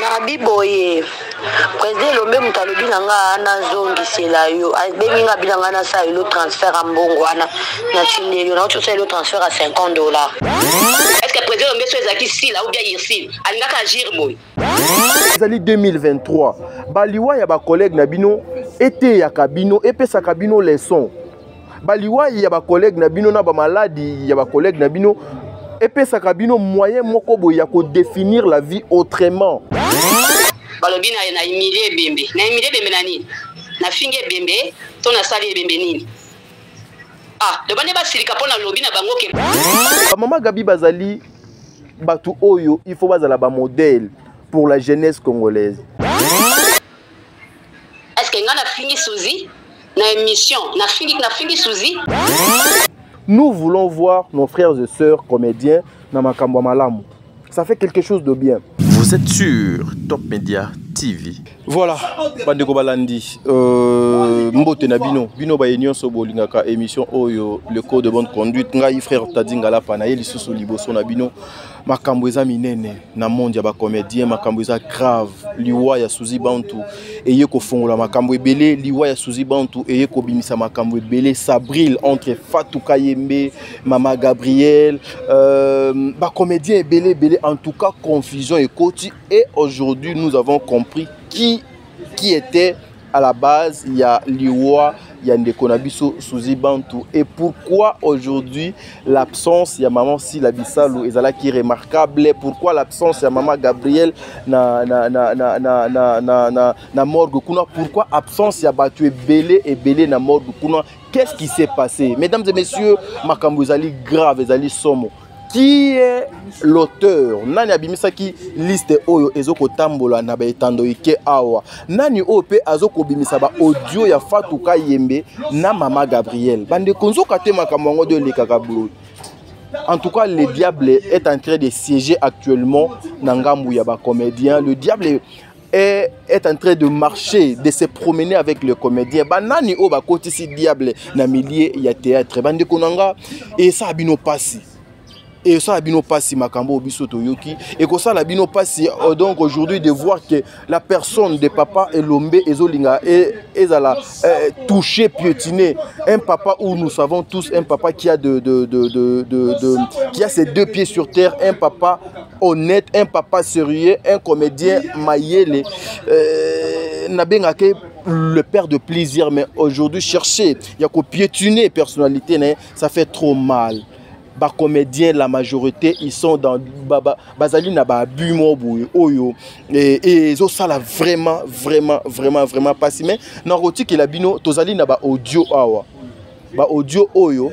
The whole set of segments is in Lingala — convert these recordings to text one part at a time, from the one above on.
Nabi boye président lombe mutalobi nanga na zongi sela yo bengi nga bilanga na sa le transfert en mbongwana na tindeli na tu sais le transfert à $50. Est-ce que président lombe so ezaki si là ou bien ici alingaka agir boy ezali 2023 baliwa ya ba collègue na bino ete ya kabino epesa kabino leçon baliwa ya ba collègue na bino na ba maladi ya ba collègue na bino epesa kabino moyen moko boya ko définir la vie autrement. Balobi na imilie bembe na imilie bembe nani na finge bembe to na sali bembe nini le bande ba silika pona lobi na bango ke Maman Gabi bazali batu oyo il faut bazala ba modèle pour la jeunesse congolaise. Est-ce que ngana fingi souzi na émission na fingi souzi. Nous voulons voir nos frères et sœurs comédiens na makambo malamu. Ça fait quelque chose de bien. Vous êtes sur Top Media TV. Voilà, bandeko balandi. Mbote na bino ba union so bolingaka émission oyo le code de bonne conduite. Ngai frère Tadingala pana ye lisusu liboso na bino. Makambo eza minene na monde ya ba comédien, makambo eza grave. Liwa ya Suzi Bantu eye ko fongola makambo ebele, liwa ya Suzi Bantu eye ko bimisa makambo ebele, ça brille entre Fatou Kayembe, Mama Gabriel, ba comédien ebele en tout cas confusion et koti et aujourd'hui nous avons compris qui était à la base, il y a Liwa, il y a Ndekonabiso Suzi Bantu. Et pourquoi aujourd'hui l'absence, il y a maman Sila Bissalo et Zala qui est remarquable. Pourquoi l'absence, il y a maman Gabriel na morgue kuna. Pourquoi absence, il y a battu belé na morgue kuna. Qu'est-ce qui s'est passé? Mesdames et messieurs, makambo ezali grave, ezali somo. Qui est l'auteur? Nani abimisa ki liste oyo ezoko tambola na ba etando ike awa. Nani ope azoko bimisa ba audio ya Fatou Kayembe na Mama Gabriel. Bande konzo kate makambo de lekaka blo. En tout cas, le diable est en train de siéger actuellement na ngambu ya ba comédien. Le diable est en train de marcher, de se promener avec le comédien. Banani o ba koti si diable na milieu ya théâtre. Bande konanga et ça abino passi. Et ça, Abino Passi, Makambo, Bisoto Yoki. Et que ça, Abino Passi, donc aujourd'hui, de voir que la personne de papa Elombe Ezolinga est touché, piétiné. Un papa où nous savons tous, un papa qui a qui a ses deux pieds sur terre, un papa honnête, un papa sérieux, un comédien maïele. Nabengake le père de plaisir, mais aujourd'hui, chercher, il y a qu'au piétiner personnalité, ça fait trop mal. Ba comédiens, la majorité, ils sont dans Bazali na ba bumobu oyo et zo sala vraiment pas si mais na roti que la bino tozali na ba audio awa ba audio oyo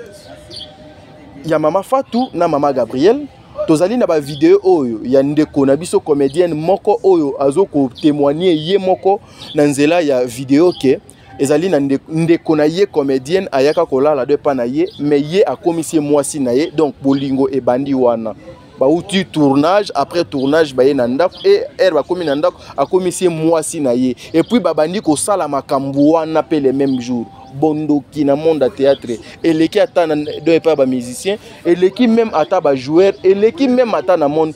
ya Mama Fatou na Mama Gabriel tozali na ba vidéo oyo ya ndeko na biso comédienne moko oyo azoko témoigner ye moko na nzela ya vidéo ke ezali na ndeko na ye comédienne ayaka kolala de pa na ye mais ye akomisi mwasi na ye donc bolingo e bandi wana ba uti tournage après tournage ba ye na ndako et ba komi na ndako akomisi mwasi na ye et puis ba bandi ko sala makambo wana pe le même jour bondoki na monde théâtre et leki ata na do pa ba musicien et leki même ata ba joueur et leki même ata na monde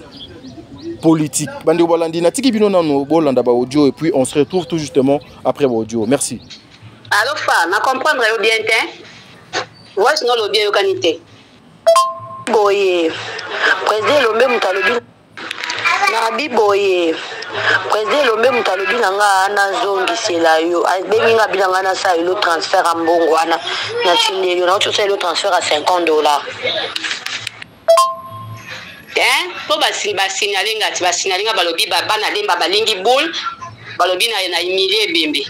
politique. Bandi bolandi na tiki bino nano bolanda ba audio et puis on se retrouve tout justement après ba audio. Merci. Alors, na comprendre bien, voici non bien qualité. Boye, président lombe mutalobi na boye, président lombe mutalobi nanga na zongi sela yo, bengi nga bilanga na sa le transfert en mbongwana na tindeli na tu sais le transfert à $50. Po ba signaler nga balobi bana lemba balingi boule balobi na imilie bembe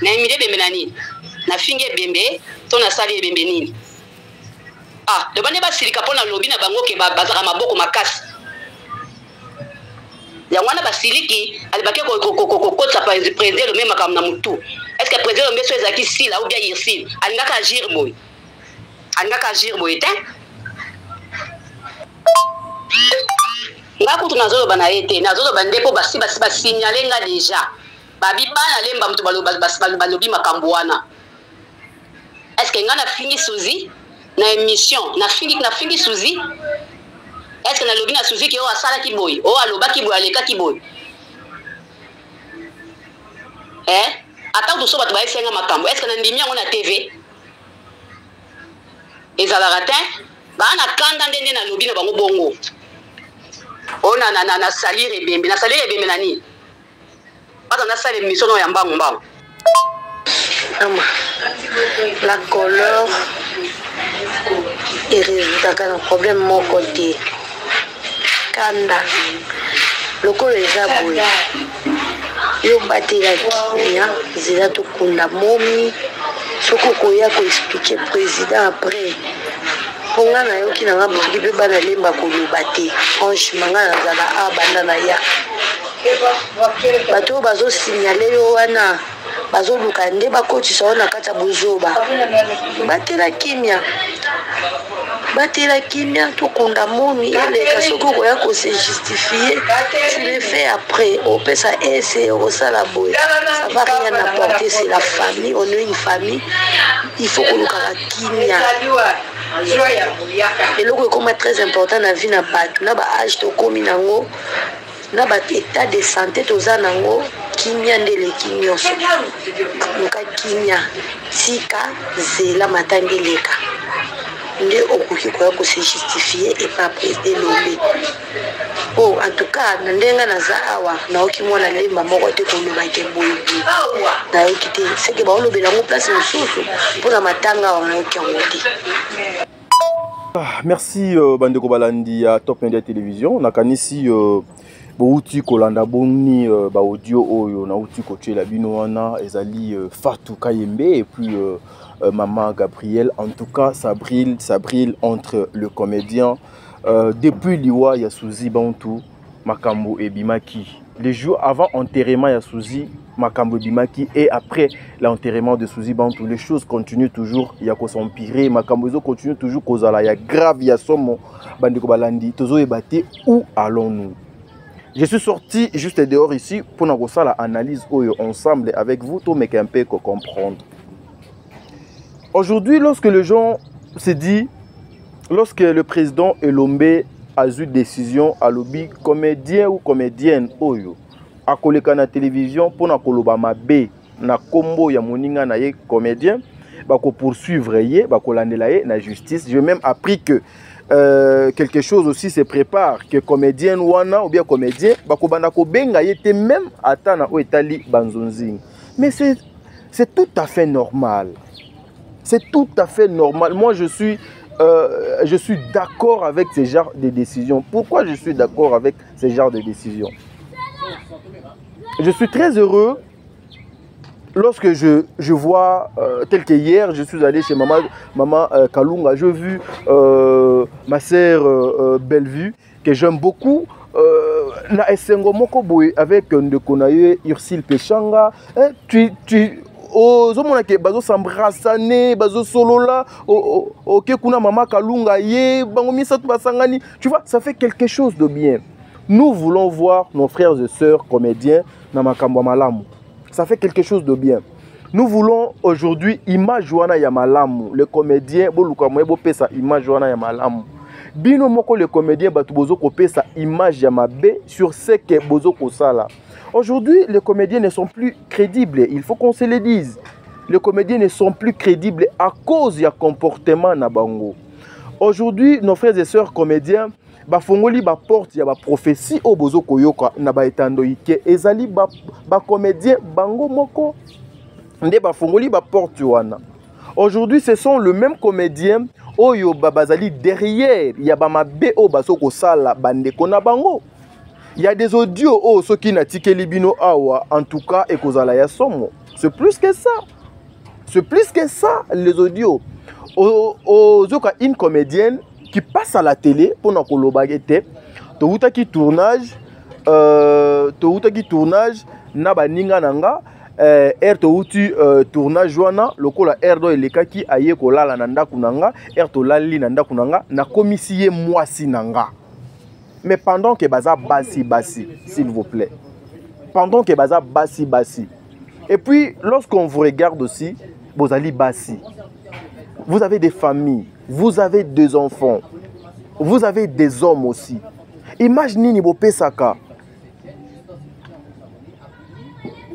nani na finge bembe to na sali bembe nini le bande ba silika pona lobi na bango ke bazaka maboko makasi ya wana ba siliki alibake ko kotsa président le même makam na mutu. Est-ce que président mbeso ezaki si là ou bien ici alingaka agir boy te nga kutu nazolo bana ete nazolo bande po basi signaler nga déjà babi bana lemba mutu balobi makambo wana. Est-ce que nga na fingi souzi na émission na fingi souzi? Est-ce que na lobi na souzi ki o asala ki boy o aloba ki boy aleka ki boy? Attends tout ça, tu vas essayer de makambo. Est-ce que tu as na TV? Et ça la ratin? Bah, on a quand dans na lobby na bango bongo. On a na salir et bien, na salir et bien nani. Pas on a salé mission no yamba ngomba. La couleur est résultat d'un problème mon côté. Kanda. Le col est jaboué. Yo bati la kinya, zela to kunda momi. Soko koya ko expliquer président après. Ponga na yo kina nga buki be bana lemba ko lobate. Franchement nga nazala a banda na ya. Bato bazo signaler yo wana. Bazo luka nde bakotisa ona kata bozoba. Batela kimia to kunda momi ele kasoko koya ko se justifier. Tu le fais après. On peut ça essayer au salaboy. Ça va rien apporter, c'est la famille, on est une famille. Il faut qu'on luka kimia. Et le comme très important dans la vie na batu na ba âge to komi nango na ba état de santé to za nango kimia ndele kimioso muka kimia tika zela matangeleka nde okuki kwa ko se justifier et pas président lobé. Oh en tout cas ndenga na za awa na okimona lemba moko te ko loba ke boyi na okite c'est que ba olobe na ngo place mususu pour na matanga wa na okyangote. Merci Bandeko Balandi à Top Media Télévision. Nakanisi bouti kolanda boni ba audio oyo na uti koche la binoana ezali Fatou Kayembe et puis maman Gabriel. En tout cas, ça brille entre le comédien depuis Liwa Yasuzi Bantou Makambo et Bimaki. Les jours avant enterrement Yasuzi Makambo Bimaki et après l'enterrement de Suzy Bantou, les choses continuent toujours, il y a qu'à s'empirer, Makambo continue toujours kozala, il y a grave, il y a somme, Bandeko Balandi, tozo ebate, où allons-nous? Je suis sorti juste dehors ici pour nous faire l'analyse ensemble avec vous, tout mais qu'un peu comprendre. Aujourd'hui, lorsque les gens se disent, lorsque le président Elombe a eu décision à lobby comédien ou comédienne oyo à koleka na télévision pour na koloba mabe na kombo ya moninga na ye comédien bako poursuivre ye bako landela ye na justice. J'ai même appris que quelque chose aussi se prépare que comédienne wana ou bien comédien bako banda ko benga ye te même atana o etali banzonzing. Mais c'est tout à fait normal. C'est tout à fait normal. Moi je suis d'accord avec ce genre de décisions. Pourquoi je suis d'accord avec ce genre de décisions? Je suis très heureux lorsque je vois, tel que hier, je suis allé chez maman Kalunga, j'ai vu ma sœur Bellevue, que j'aime beaucoup, na Essengo Moko Boy, avec Ndekonaye Ursile Pechanga, ozomona ke bazo s'embrassaner bazo solola OK kuna mama Kalunga ye bango misatu basangani, tu vois, ça fait quelque chose de bien. Nous voulons voir nos frères et sœurs comédiens na makambo malamu. Ça fait quelque chose de bien. Nous voulons aujourd'hui image wana ya malamu, le comédien boluka moye bo pesa image wana ya malamu. Bino moko le comédien batu bozo ko pesa image ya mabe sur ce que bozo ko sala. Aujourd'hui, les comédiens ne sont plus crédibles, il faut qu'on se le dise. Les comédiens ne sont plus crédibles à cause du comportement na bango. Aujourd'hui, nos frères et sœurs comédiens, ba fongoli ba porte ya ba prophétie o bozo koyoka na ba etando ike ezali ba comédien bango moko nde ba fongoli ba porte wana. Aujourd'hui, ce sont le même comédien oyo bazali derrière ya ba mabe o baso ko sala bandeko na bango. Il y a des audios oh ceux qui n'attiquent libino awa en tout cas et kozala ya somo. C'est plus que ça. C'est plus que ça les audios. Zoka une comédienne qui passe à la télé pour na kolobagete touta ki tournage na baninga nanga touti tournage wana lokola do elekaki aye kolala na ndaku nanga to lali na ndaku nanga na komisiye mwasi nanga. Mais pendant que baza basi s'il vous plaît, pendant que baza basi et puis lorsqu'on vous regarde aussi bozali basi, vous avez des familles, vous avez des enfants, vous avez des hommes aussi. Imaginez ni bopesaka.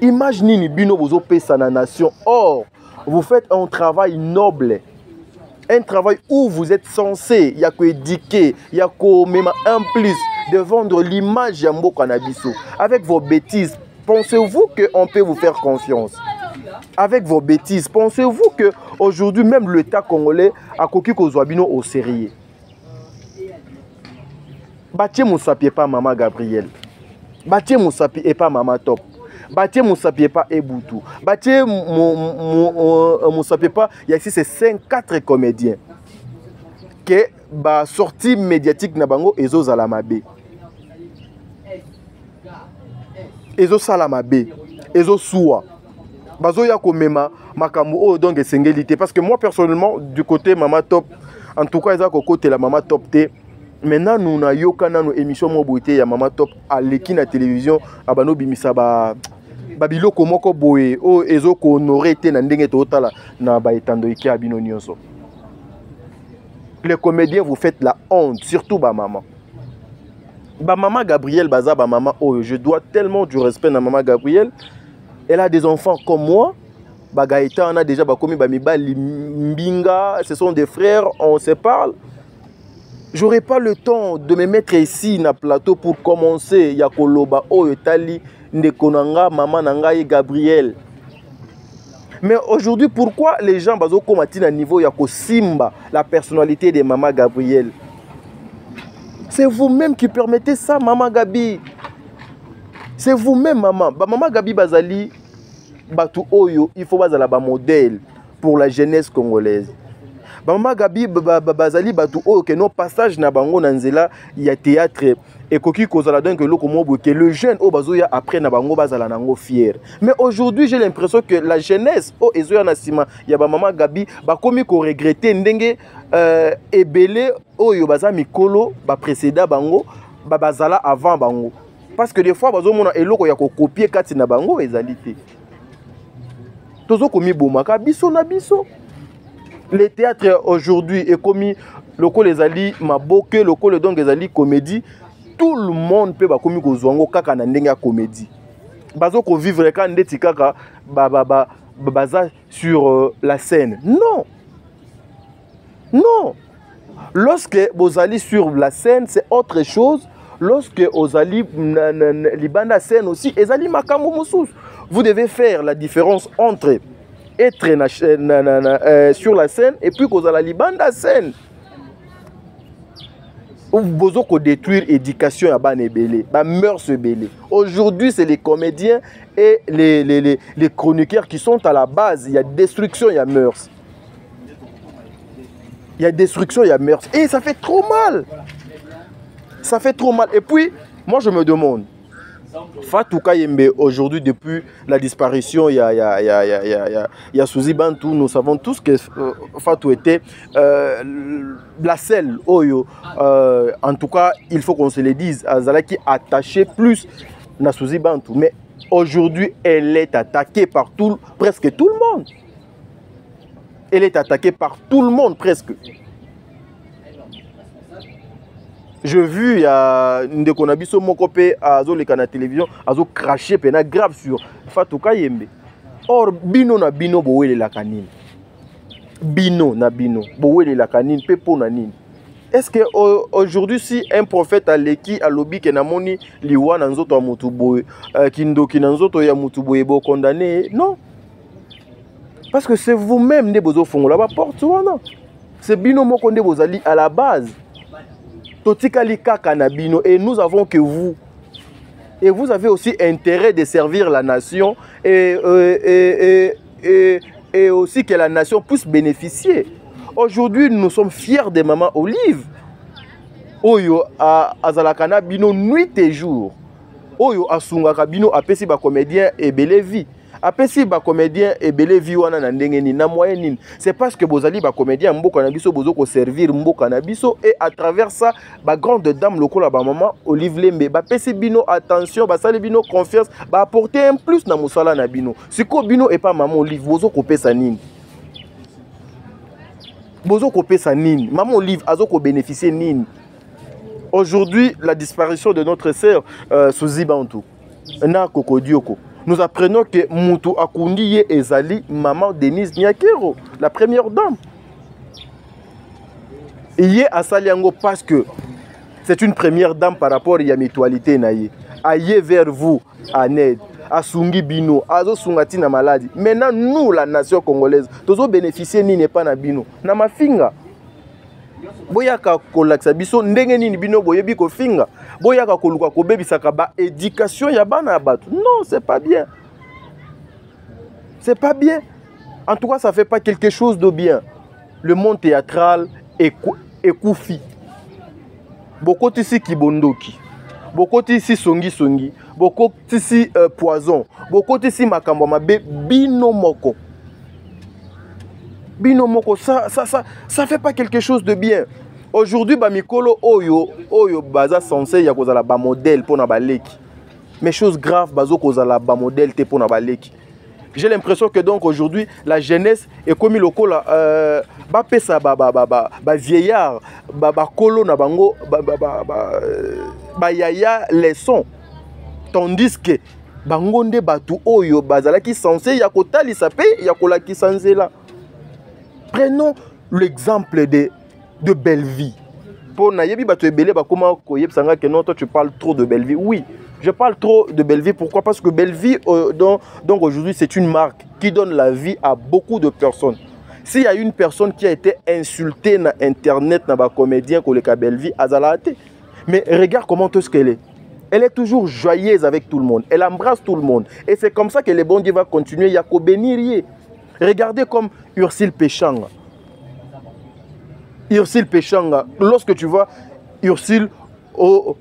Image nini bino bozo pesa na nation. Or, vous faites un travail noble. Un travail où vous êtes censé, il y a que éduquer, il y a que même un plus de vendre l'image ya mboka na biso. Avec vos bêtises, pensez-vous qu'on peut vous faire confiance? Avec vos bêtises, pensez-vous que aujourd'hui même l'État congolais a coquille kozwa bino au sérieux? Batie Moussapi et pas Maman Gabriel. Batie Moussapi et pas Maman Top. Batie Moussapi et pas Eboutou. Batie Moussapi et pas, il y a ici ces 5-4 comédiens qui ba sortie médiatique na bango ezo zalamabe. Ezo salamabe. Ezo soua. Bazo ya komema makambo o donc esengélité parce que moi personnellement du côté Maman Top, en tout cas ezako côté la Maman Top té. Maintenant, nous avons une émission de ya Maman Top à l'équipe de la télévision. Abano bimisa ba biloko moko boye o ezoko honoré te na ndenge totala na ba etando iki abino nyonso. Les comédiens, vous faites la honte, surtout ba maman. Ba maman Gabriel baza ba maman oh, je dois tellement du respect à Maman Gabriel. Elle a des enfants comme moi. Ba Gaëtan on a déjà ba komi ba mibali mbinga, ce sont des frères, on se parle. J'aurais pas le temps de me mettre ici na plateau pour commencer ya koloba oyo tali ndekonanga maman nanga et Gabriel. Mais aujourd'hui pourquoi les gens bazo komati na niveau ya ko simba la personnalité de Maman Gabriel? C'est vous-même qui permettez ça Maman Gabi. C'est vous-même maman. Ba Maman Gabi bazali batu oyo, il faut bazala ba modèle pour la jeunesse congolaise. Maman Gabi bazali batu oyo que nos passages na bango na nzela ya théâtre et koki kozala donc que le jeune o bazoya après na bango bazala nango fier. Mais aujourd'hui j'ai l'impression que la jeunesse o ezoya na sima ya ba Maman Gabi ba komi ko regretter ndenge ebele oyo baza mikolo ba précédent bango bazala avant bango parce que des fois bazo mona eloko ya ko copier kati na bango ezali te. Tozo komi bomaka biso na biso. Le théâtre aujourd'hui est commis loko les ali maboke loko le donc les ali comédie. Tout le monde peut ba komi kozwango kaka na ndenge ya comédie. Bazo ko vivre ka ndeti kaka baza sur la scène. Non. Non. Lorsque vous allez sur la scène, c'est autre chose. Lorsque vous allez libanda scène aussi, ezali makambo mosusu. Vous devez faire la différence entre être sur la scène et puis qu'on a la libanda scène. Vous avez détruire l'éducation à Banébélé, ba mœurs belé. Aujourd'hui, c'est les comédiens et les chroniqueurs qui sont à la base. Il y a destruction, il y a mœurs. Il y a destruction, il y a mœurs. Et ça fait trop mal. Ça fait trop mal. Et puis, moi je me demande, Fatou Kayembe, aujourd'hui, depuis la disparition, il y a Souzi Bantou, nous savons tous que Fatou était la selle. En tout cas, il faut qu'on se le dise, Azalaki attaché plus à Souzi Bantou. Mais aujourd'hui, elle est attaquée par presque tout le monde. Elle est attaquée par tout le monde, presque. Je vu il y a Ndekonabiso Mokope à la télévision, à cracher pena grave sur Fatou Kayembe. Or bino na bino boele la canine. Bino na bino boele la canine pepo na nini. Est-ce que aujourd'hui si un prophète a leki a lobby ke namoni liwa na nzoto ya mutu boye kindoki na nzoto ya mutu boye bo condamné? Non. Parce que c'est vous-même ne bozo fongola ba porte wana. C'est bino moko nde bozali à la base. Totikali kaka na bino et nous avons que vous. Et vous avez aussi intérêt de servir la nation et aussi que la nation puisse bénéficier. Aujourd'hui, nous sommes fiers de Maman Olive. Oyo azalakana bino nuit et jour. Oyo asungaka bino apesi ba comédien et belle vie. Apesi ba comédien et belle vie wana na ndenge ni na moyen nini. C'est parce que bozali ba comédien mboka na biso bozo ko servir mboka na biso et à travers ça ba grande dame lokola ba Maman Olive Lembe ba pesi bino attention ba sali bino confiance ba apporter un plus na musala na bino. Siko bino et pas Maman Olive bozo ko pesa nini. Bozo ko pesa nini. Maman Olive azo ko bénéficier nini. Aujourd'hui, la disparition de notre sœur Souzi Bantou, na Koko Dioko. nous apprenons que Moutou Akundi et Ezali, maman Denise Nyakero, la première dame. Yé a Saliango parce que c'est une première dame par rapport à la mutualité. Aïe vers vous, en aide. À Sungi Bino, à Sungati na maladie. Maintenant, nous, la nation congolaise, tous nous bénéficier ni n'est pas na Bino. Na ma finga. Boyaka kolaksa biso ndenge nini bino boyebi ko finga. Boyaka koluka ko bebi sakaba éducation ya bana batu. Non, c'est pas bien. C'est pas bien. En tout cas, ça fait pas quelque chose de bien. Le monde théâtral est koufi. Beaucoup ici Kibondoki. Beaucoup ici Songi. Beaucoup ici Poison. Beaucoup ici Makambo Mabe Bino Moko. Bino Moko, ça fait pas quelque chose de bien. Aujourd'hui, Mikolo Oyo baza censé ya kozala ba modèle pour na baleki. Mais chose grave bazo kozala ba modèle te pour na baleki. J'ai l'impression que donc aujourd'hui la jeunesse est comme lokola ba pesa ba vieillard ba kolo na bango ba yaya leçon, tandis que bango nde batu oyo bazala ki censé ya kotalisa pe ya kolaki sanzela. Prenons l'exemple de Belleville. Pour Nayebi Bato Ebele bakoma koyeb sanga que non, toi tu parles trop de Belleville. Oui, je parle trop de Belleville. Pourquoi? Parce que Belleville donc aujourd'hui c'est une marque qui donne la vie à beaucoup de personnes. S'il y a une personne qui a été insultée sur internet na ba comédien koleka Belleville azalate. Mais regarde comment est-ce qu'elle est. Elle est toujours joyeuse avec tout le monde. Elle embrasse tout le monde. Et c'est comme ça que le bon Dieu va continuer à bénir. Regardez comme Ursule Péchanga. Ursule Péchanga, lorsque tu vois Ursule, aux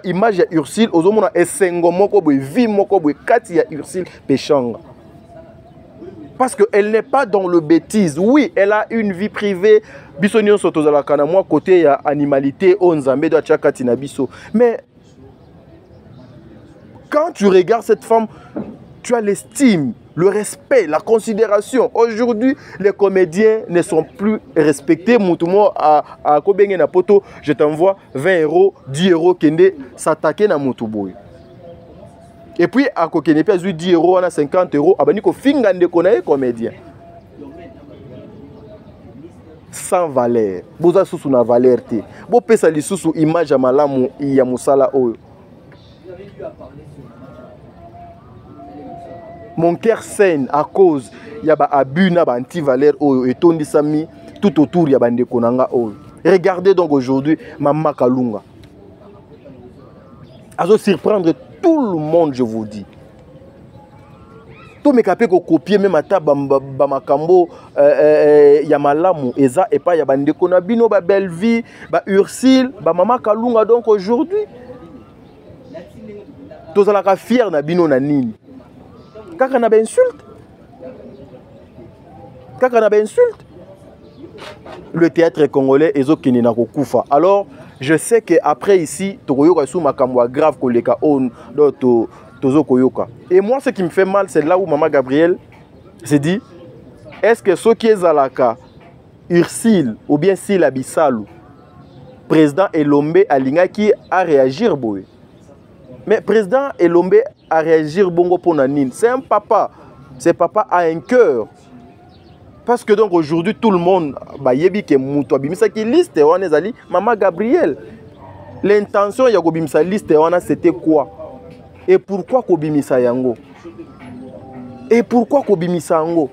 image de Ursule, aux esengo moko boy, vie moko boy, kati ya Ursule Péchanga. Parce qu'elle n'est pas dans le bêtise. Oui, elle a une vie privée. Bisonio soto za la kana moi côté ya animalité onzambe do chakati na biso. Mais quand tu regardes cette femme, tu as l'estime, le respect, la considération. Aujourd'hui, les comédiens ne sont plus respectés. Moutouma à Kobenge na poto, je t'envoie 20 €, 10 € kende s'attaquer na Moutouboy. Et puis à Kokene pas 10 €, on a 50 €, abani ko fingande konaye comédien. Sans valeur. Boza susu na valeur te. Bo pesa li susu image ya malamu ya musala oyo. Mon cœur saigne à cause ya ba abus na ba anti-valeur oyo etondisami tout autour ya bande konanga oyo. Regardez donc aujourd'hui Maman Kalunga. Azo surprendre tout le monde, je vous dis. Tout me capé ko copier même ata ba makambo ya malamu eza et pas ya bande kona bino ba Belleville, ba Ursule, ba Maman Kalunga. Donc aujourd'hui tozalaka fier na bino na nini? Kaka na ba insulte. Kaka na ba insulte. Le théâtre congolais ezokini na kokufa. Alors, je sais que après ici, tokoyoka sou makamwa grave koleka on do tozo koyoka. Et moi ce qui me fait mal, c'est là où Maman Gabrielle s'est dit, est-ce que ceux qui ezalaka Ursule ou bien Sila Bisalou, président Elombe alingaki a réagir boy. Mais président Elombe a réagir bongo pour Nanine. C'est un papa. Ce papa a un cœur. Parce que donc aujourd'hui tout le monde ba yebi ke muto bimisa ki liste wana ezali Maman Gabrielle. L'intention ya ko bimisa liste wana c'était quoi? Et pourquoi ko bimisa yango? Et pourquoi ko bimisa yango?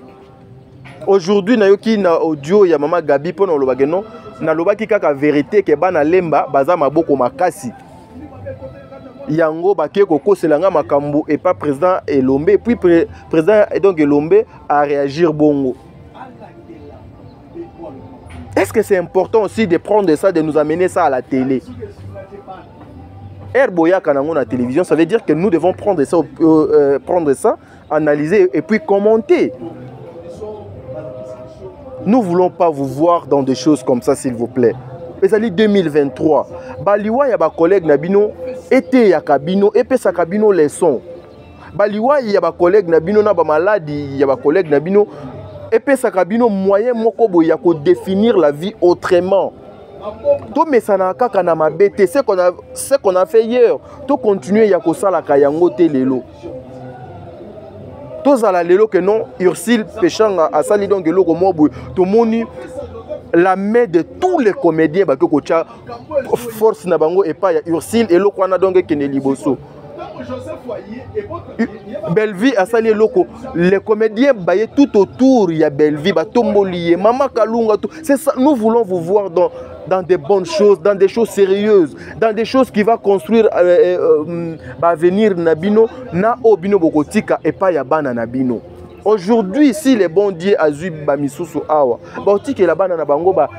Aujourd'hui na yoki na audio ya Maman Gabi pona lobake non na lobaki kaka vérité ke bana lemba baza maboko makasi. Yango baké koko selanga makambo et pas président Elombe. Puis président et donc Elombe a réagir bongo. Est-ce que c'est important aussi de prendre ça, de nous amener ça à la télé? Herboya Kanango na télévision, ça veut dire que nous devons prendre ça, analyser et puis commenter. Nous ne voulons pas vous voir dans des choses comme ça, s'il vous plaît. Mais ça dit 2023. Baliwa ya ba collègue Nabino était ya kabino et sa kabino leçon. Baliwa ya ba collègue Nabino na ba maladie ya ba collègue Nabino et sa kabino moyen moko boya ko définir la vie autrement. To mesana kaka na mabete ce qu'on a fait hier, to continuer ya ko sala kayango te lelo. tozala lelo que non Ursule Pechanga asali donc eloko mobu tomoni la main de tous les comédiens ba ko tia force na bango et pas ya Ursule eloko wana donc kene liboso Belleville asali eloko les comédiens baye tout autour ya Belleville ba tombolié Mama Kalunga tout c'est ça nous voulons vous voir dans des bonnes choses, dans des choses sérieuses, dans des choses qui va construire l'avenir Nabino, na obino bokotika et pas yabana Nabino. Aujourd'hui, si les bons dieux azub ba misusu awa, ba otike la bana na bango ba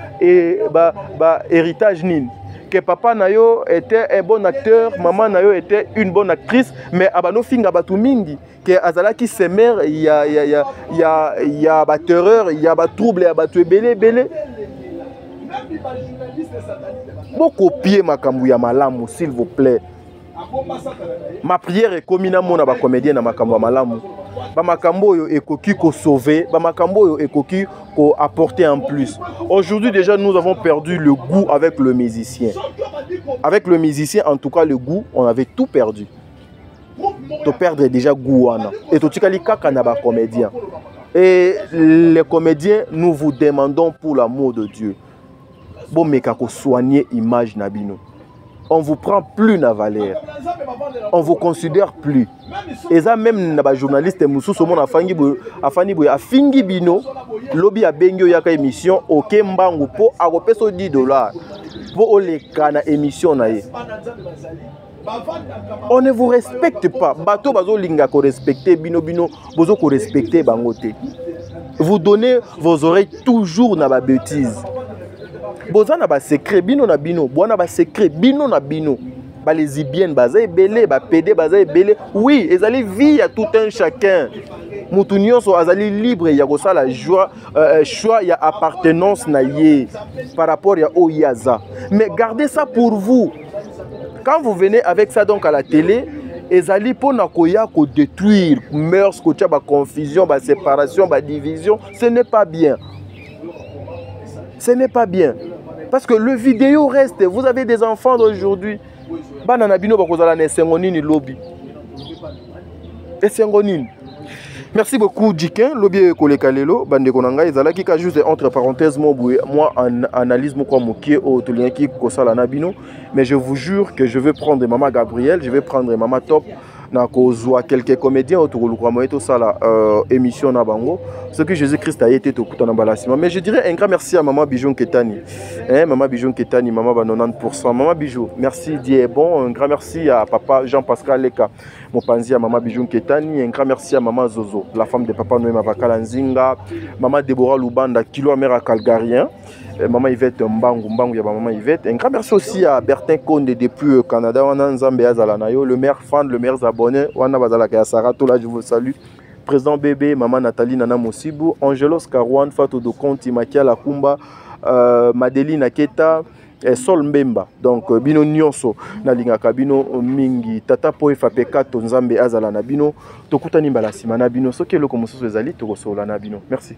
héritage nin. Que papa Nayo était un bon acteur, maman Nayo était une bonne actrice, mais abano finga batu mingi. Que azala qui se mère, il y a ba terreur, il y a ba trouble, il y a ba belé. Beaucoup copier ma kambuya malamu, s'il vous plaît. Ma prière est comme na mona ba comédien na makambo malamu. Ba makambo yo ekoki ko sauver, ba makambo yo ekoki ko apporter en plus. Aujourd'hui déjà nous avons perdu le goût avec le musicien. Avec le musicien en tout cas le goût, on avait tout perdu. To perdre déjà goût wana. Et to tikali kaka na ba comédien. Et les comédiens, nous vous demandons pour l'amour de Dieu. Bon, mais quand soigner l'image Nabino, on vous prend plus na valeur, on vous considère plus. Et ça même na journaliste Moussou Somon afani afingi bino lobby a bengyo yaka émission OK mbangu po akopeso $10 pour oleka na émission na ye. On ne vous respecte pas. Bato bazo linga ko respecter bino bozo ko respecter bangote. Vous donnez vos oreilles toujours na ba bêtise. Boza na ba secret bino na bino, boana ba secret bino na bino. Ba lesbiennes baza ebele, ba PD baza ebele. Oui, ezali vie à tout un chacun. Mutu nyonso azali libre ya kosala joie, choix ya appartenance na ye par rapport ya oyaza. Mais gardez ça pour vous. Quand vous venez avec ça donc à la télé, ezali pona koya ko détruire mœurs, ko tia ba confusion, ba séparation, ba division, ce n'est pas bien. Ce n'est pas bien. Parce que le vidéo reste. Vous avez des enfants d'aujourd'hui. Banana bino bakozala na sengonini lobby. Et sengonini. Merci beaucoup Dikin, lobby koleka lelo bande konanga ezala ki ka juste entre parenthèses moi en analyse mo kwa mokie o tolien ki kosala na bino, mais je vous jure que je vais prendre maman Gabriel, je vais prendre maman Top na kozwa quelques comédiens autour de moyeto sala émission na bango ce que Jésus-Christ a été tout na balasima. Mais je dirais un grand merci à maman Bijou Ketani. Maman Bijou Ketani, maman ba 90%. Maman Bijou, merci Dieu est bon. Un grand merci à papa Jean-Pascal Leka. Mon panzi à maman Bijou Ketani, un grand merci à maman Zozo, la femme de papa Noé Mavakala Nzinga, maman Déborah Lubanda, kilo amera calgarien. Maman Yvette Mbangu ya maman Yvette. Un grand merci aussi à Bertin Konde depuis Canada, Nzambe Azalanayo, le maire fan, le maire abonné, Wana Bazalaka ya Sarato, là je vous salue. Président Bébé, maman Nathalie Nana Mosibu, Angelos Karouane, Fatou Dokonti, Makia Lakumba, Madeline Aketa, Sol Mbemba. Donc bino nyonso na lingaka bino mingi tata po efapeka to Nzambe azala na bino tokutani mbala sima na bino soki eloko mosusu ezali tokosola na bino. Merci.